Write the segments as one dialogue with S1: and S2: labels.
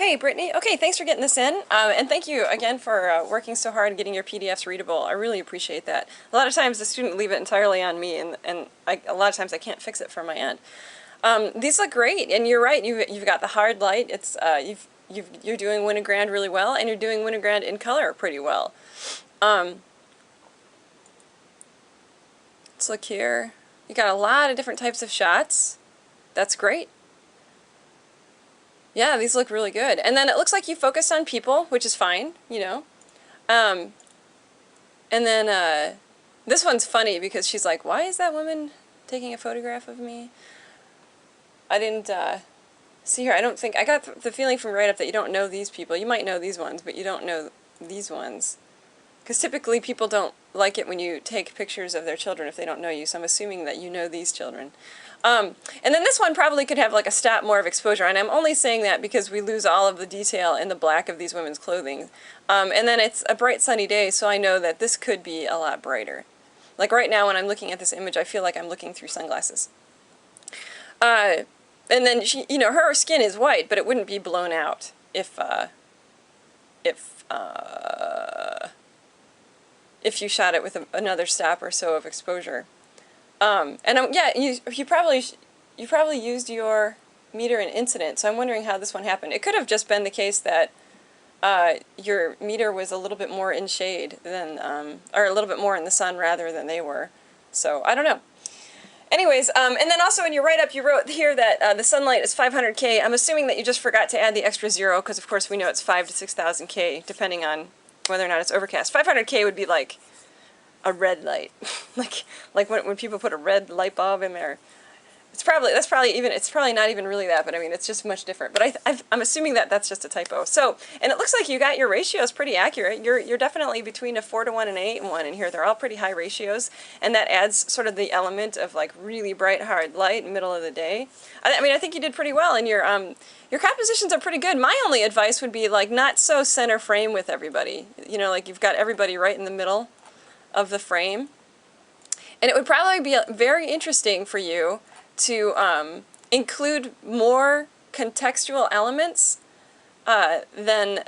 S1: Hey, Brittany. Okay, thanks for getting this in. And thank you again for working so hard and getting your PDFs readable. I really appreciate that. A lot of times the student leave it entirely on me, and a lot of times I can't fix it from my end. These look great, and you're right. You've got the hard light. It's you're doing Winogrand really well, and you're doing Winogrand in color pretty well. Let's look here. You got a lot of different types of shots. That's great. Yeah, these look really good. And then it looks like you focused on people, which is fine, you know. And then this one's funny because she's like, why is that woman taking a photograph of me? I didn't see her. I don't think, I got the feeling from right up that you don't know these people. You might know these ones, but you don't know these ones. Because typically people don't like it when you take pictures of their children if they don't know you, so I'm assuming that you know these children. And then this one probably could have like a step more of exposure, and I'm only saying that because we lose all of the detail in the black of these women's clothing. And then it's a bright sunny day, so I know that this could be a lot brighter. Like right now when I'm looking at this image, I feel like I'm looking through sunglasses. And then she, you know, her skin is white, but it wouldn't be blown out if you shot it with another step or so of exposure. Yeah, you probably used your meter in incident, so I'm wondering how this one happened. It could have just been the case that your meter was a little bit more in shade than, or a little bit more in the sun rather than they were. So I don't know. Anyways, and then also in your write-up you wrote here that the sunlight is 500 K. I'm assuming that you just forgot to add the extra 0 because of course we know it's 5 to 6,000 K depending on whether or not it's overcast. 500 K would be like a red light, like when people put a red light bulb in there. It's probably not even really that, but I mean it's just much different. But I'm assuming that that's just a typo. So, and it looks like you got your ratios pretty accurate. You're definitely between a 4 to 1 and an 8 to 1 in here. They're all pretty high ratios, and that adds sort of the element of like really bright hard light middle of the day. I mean I think you did pretty well, and your compositions are pretty good. My only advice would be like not so center frame with everybody. You know, like you've got everybody right in the middle of the frame. And it would probably be very interesting for you to include more contextual elements than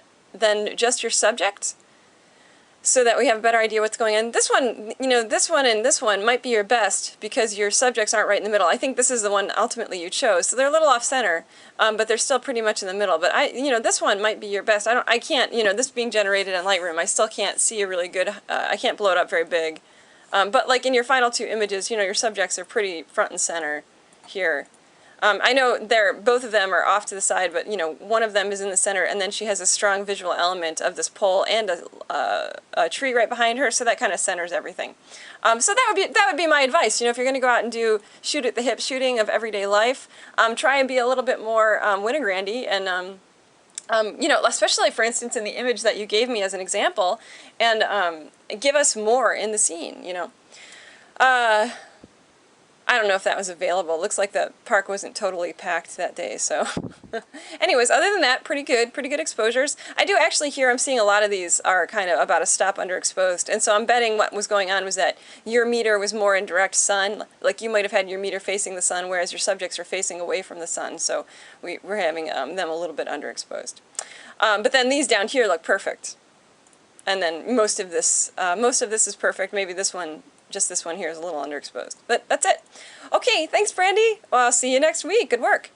S1: just your subject, so that we have a better idea what's going on. This one, you know, this one and this one might be your best because your subjects aren't right in the middle. I think this is the one ultimately you chose, so they're a little off center, but they're still pretty much in the middle. But you know, this one might be your best. I can't, you know, this being generated in Lightroom, I still can't see a really good. I can't blow it up very big, but like in your final two images, you know, your subjects are pretty front and center here. I know both of them are off to the side, but you know, one of them is in the center, and then she has a strong visual element of this pole and a tree right behind her, so that kind of centers everything. So that would be my advice. You know, if you're going to go out and do shoot at the hip shooting of everyday life, try and be a little bit more Winograndy, and you know, especially for instance in the image that you gave me as an example, and give us more in the scene. You know. I don't know if that was available. It looks like the park wasn't totally packed that day, so. Anyways, other than that, pretty good exposures. I do actually hear, I'm seeing a lot of these are kind of about a stop underexposed, and so I'm betting what was going on was that your meter was more in direct sun, like you might have had your meter facing the sun, whereas your subjects are facing away from the sun, so we're having them a little bit underexposed. But then these down here look perfect. And then most of this is perfect. Maybe this one, just this one here is a little underexposed. But that's it. Okay, thanks, Brandy. Well, I'll see you next week. Good work.